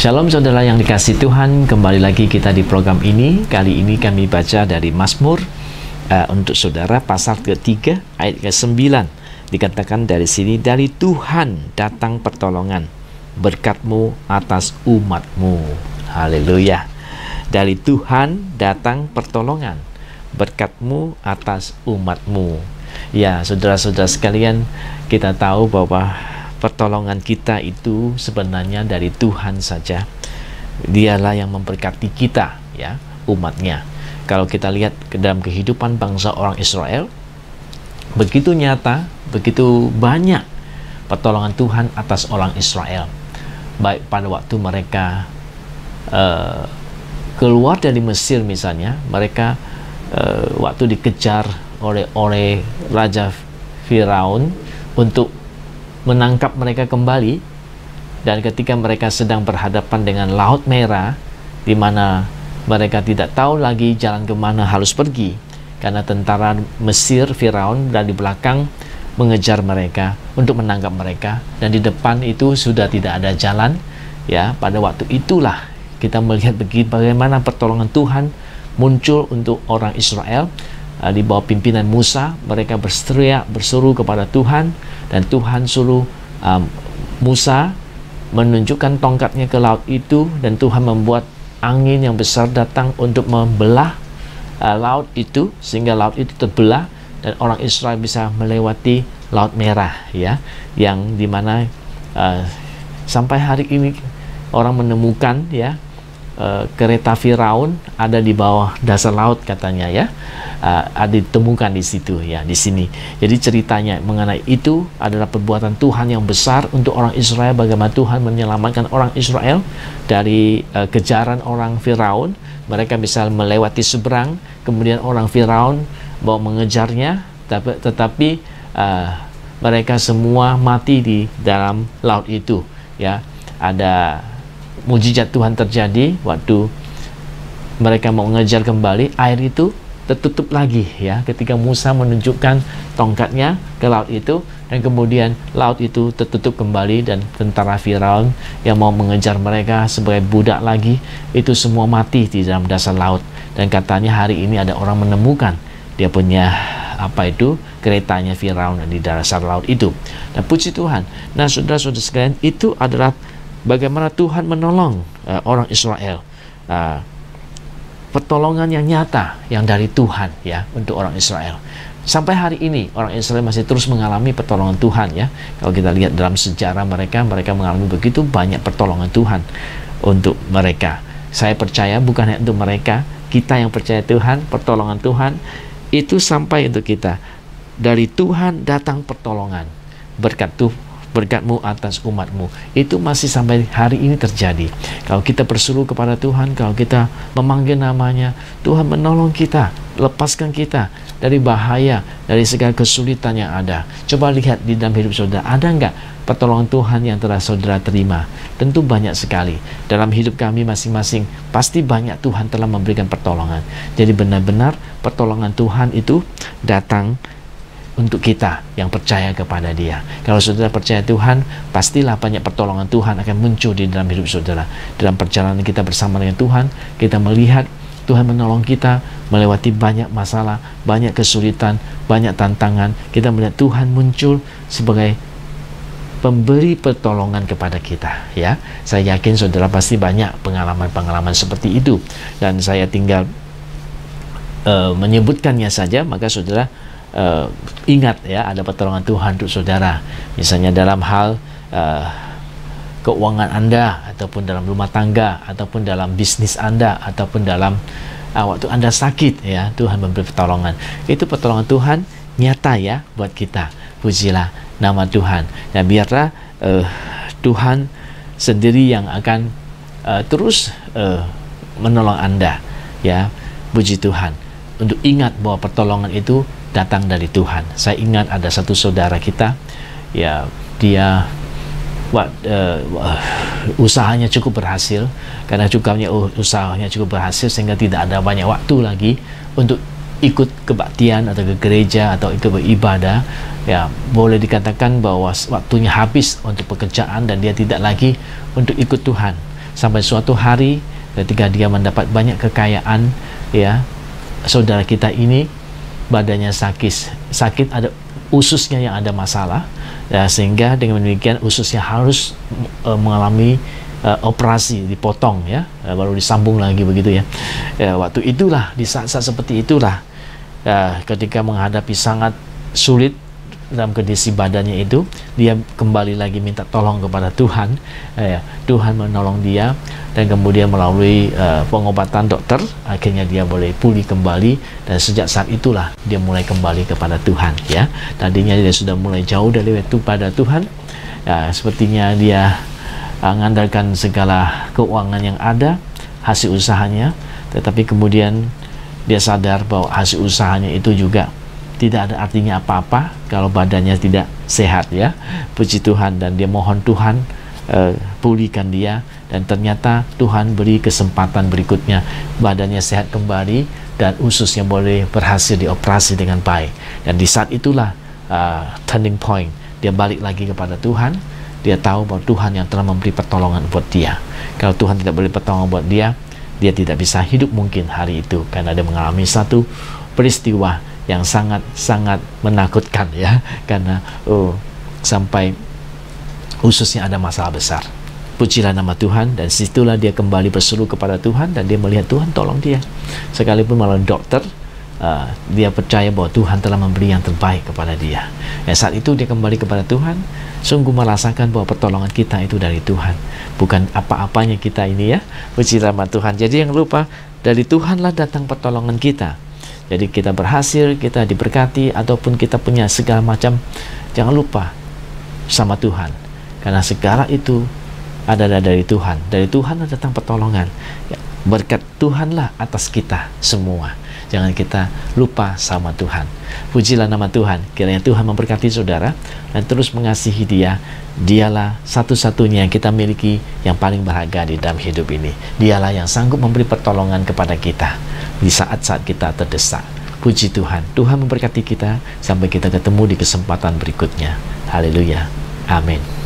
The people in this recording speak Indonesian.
Shalom saudara yang dikasihi Tuhan, kembali lagi kita di program ini. Kali ini kami baca dari Mazmur untuk saudara pasal ke-3 ayat ke-9. Dikatakan dari sini, dari Tuhan datang pertolongan, berkat-Mu atas umat-Mu. Haleluya. Dari Tuhan datang pertolongan, berkat-Mu atas umat-Mu. Ya, saudara-saudara sekalian, kita tahu bahwa pertolongan kita itu sebenarnya dari Tuhan saja. Dialah yang memberkati kita, ya, umatnya. Kalau kita lihat ke dalam kehidupan bangsa orang Israel, begitu nyata, begitu banyak pertolongan Tuhan atas orang Israel. Baik pada waktu mereka keluar dari Mesir misalnya, mereka waktu dikejar oleh Raja Firaun untuk menangkap mereka kembali, dan ketika mereka sedang berhadapan dengan Laut Merah, di mana mereka tidak tahu lagi jalan kemana harus pergi, karena tentara Mesir, Firaun, dan di belakang mengejar mereka untuk menangkap mereka, dan di depan itu sudah tidak ada jalan. Ya, pada waktu itulah kita melihat bagaimana pertolongan Tuhan muncul untuk orang Israel. Di bawah pimpinan Musa, mereka berseru kepada Tuhan, dan Tuhan suruh Musa menunjukkan tongkatnya ke laut itu, dan Tuhan membuat angin yang besar datang untuk membelah laut itu, sehingga laut itu terbelah dan orang Israel bisa melewati Laut Merah, ya, yang dimana sampai hari ini orang menemukan, ya, kereta Firaun ada di bawah dasar laut katanya, ya, ada ditemukan di situ, ya, di sini. Jadi ceritanya mengenai itu adalah perbuatan Tuhan yang besar untuk orang Israel, bagaimana Tuhan menyelamatkan orang Israel dari kejaran orang Firaun. Mereka bisa melewati seberang, kemudian orang Firaun mau mengejarnya, tetapi mereka semua mati di dalam laut itu, ya. Ada mujizat Tuhan terjadi waktu mereka mau mengejar kembali, air itu tertutup lagi, ya, ketika Musa menunjukkan tongkatnya ke laut itu, dan kemudian laut itu tertutup kembali, dan tentara Firaun yang mau mengejar mereka sebagai budak lagi, itu semua mati di dalam dasar laut. Dan katanya hari ini ada orang menemukan dia punya keretanya Firaun di dasar laut itu. Dan puji Tuhan. Nah, saudara-saudara sekalian, itu adalah bagaimana Tuhan menolong orang Israel. Pertolongan yang nyata yang dari Tuhan, ya, untuk orang Israel. Sampai hari ini orang Israel masih terus mengalami pertolongan Tuhan, ya. Kalau kita lihat dalam sejarah mereka mengalami begitu banyak pertolongan Tuhan untuk mereka. Saya percaya bukan hanya untuk mereka, kita yang percaya Tuhan, pertolongan Tuhan itu sampai untuk kita. Dari Tuhan datang pertolongan, berkat-Mu atas umat-Mu. Itu masih sampai hari ini terjadi. Kalau kita berseru kepada Tuhan, kalau kita memanggil namanya, Tuhan menolong kita, lepaskan kita dari bahaya, dari segala kesulitan yang ada. Coba lihat di dalam hidup saudara, ada nggak pertolongan Tuhan yang telah saudara terima? Tentu banyak sekali. Dalam hidup kami masing-masing, pasti banyak Tuhan telah memberikan pertolongan. Jadi benar-benar pertolongan Tuhan itu datang untuk kita yang percaya kepada Dia. Kalau saudara percaya Tuhan, pastilah banyak pertolongan Tuhan akan muncul di dalam hidup saudara. Dalam perjalanan kita bersama dengan Tuhan, kita melihat Tuhan menolong kita melewati banyak masalah, banyak kesulitan, banyak tantangan. Kita melihat Tuhan muncul sebagai pemberi pertolongan kepada kita, ya. Saya yakin saudara pasti banyak pengalaman-pengalaman seperti itu, dan saya tinggal menyebutkannya saja, maka saudara ingat, ya, ada pertolongan Tuhan untuk saudara. Misalnya dalam hal keuangan Anda, ataupun dalam rumah tangga, ataupun dalam bisnis Anda, ataupun dalam waktu Anda sakit, ya, Tuhan memberi pertolongan. Itu pertolongan Tuhan nyata, ya, buat kita. Pujilah nama Tuhan. Dan biarlah Tuhan sendiri yang akan terus menolong Anda, ya. Puji Tuhan. Untuk ingat bahwa pertolongan itu datang dari Tuhan. Saya ingat ada satu saudara kita, ya, dia usahanya cukup berhasil, karena usahanya cukup berhasil sehingga tidak ada banyak waktu lagi untuk ikut kebaktian atau ke gereja atau ikut beribadah. Ya, boleh dikatakan bahwa waktunya habis untuk pekerjaan dan dia tidak lagi untuk ikut Tuhan. sampai suatu hari ketika dia mendapat banyak kekayaan, ya, saudara kita ini badannya sakit, ada ususnya yang ada masalah, ya, sehingga dengan demikian ususnya harus mengalami operasi, dipotong, ya, baru disambung lagi begitu, ya. Waktu itulah, di saat-saat seperti itulah, ketika menghadapi sangat sulit dalam kondisi badannya itu, dia kembali lagi minta tolong kepada Tuhan. Tuhan menolong dia, dan kemudian melalui pengobatan dokter, akhirnya dia boleh pulih kembali, dan sejak saat itulah dia mulai kembali kepada Tuhan, ya. Tadinya dia sudah mulai jauh dari itu pada Tuhan, sepertinya dia mengandalkan segala keuangan yang ada, hasil usahanya, tetapi kemudian dia sadar bahwa hasil usahanya itu juga tidak ada artinya apa-apa kalau badannya tidak sehat, ya. Puji Tuhan, dan dia mohon Tuhan pulihkan dia, dan ternyata Tuhan beri kesempatan berikutnya, badannya sehat kembali dan ususnya boleh berhasil dioperasi dengan baik. Dan di saat itulah turning point, dia balik lagi kepada Tuhan. Dia tahu bahwa Tuhan yang telah memberi pertolongan buat dia. Kalau Tuhan tidak beri pertolongan buat dia, dia tidak bisa hidup mungkin hari itu, karena dia mengalami satu peristiwa yang sangat-sangat menakutkan, ya, karena sampai ususnya ada masalah besar. Pujilah nama Tuhan, dan situlah dia kembali berseru kepada Tuhan, dan dia melihat Tuhan tolong dia, sekalipun melalui dokter. Dia percaya bahwa Tuhan telah memberi yang terbaik kepada dia. Saat itu dia kembali kepada Tuhan, sungguh merasakan bahwa pertolongan kita itu dari Tuhan, bukan apa-apanya kita ini, ya. Puji nama Tuhan. Jadi jangan lupa, dari Tuhanlah datang pertolongan kita. Jadi kita berhasil, kita diberkati, ataupun kita punya segala macam, jangan lupa sama Tuhan, karena segala itu adalah dari Tuhan. Dari Tuhan datang pertolongan, ya. Berkat Tuhanlah atas kita semua. Jangan kita lupa sama Tuhan. Pujilah nama Tuhan. Kiranya Tuhan memberkati saudara dan terus mengasihi dia. Dialah satu-satunya yang kita miliki yang paling berharga di dalam hidup ini. Dialah yang sanggup memberi pertolongan kepada kita di saat-saat kita terdesak. Puji Tuhan. Tuhan memberkati kita sampai kita ketemu di kesempatan berikutnya. Haleluya. Amin.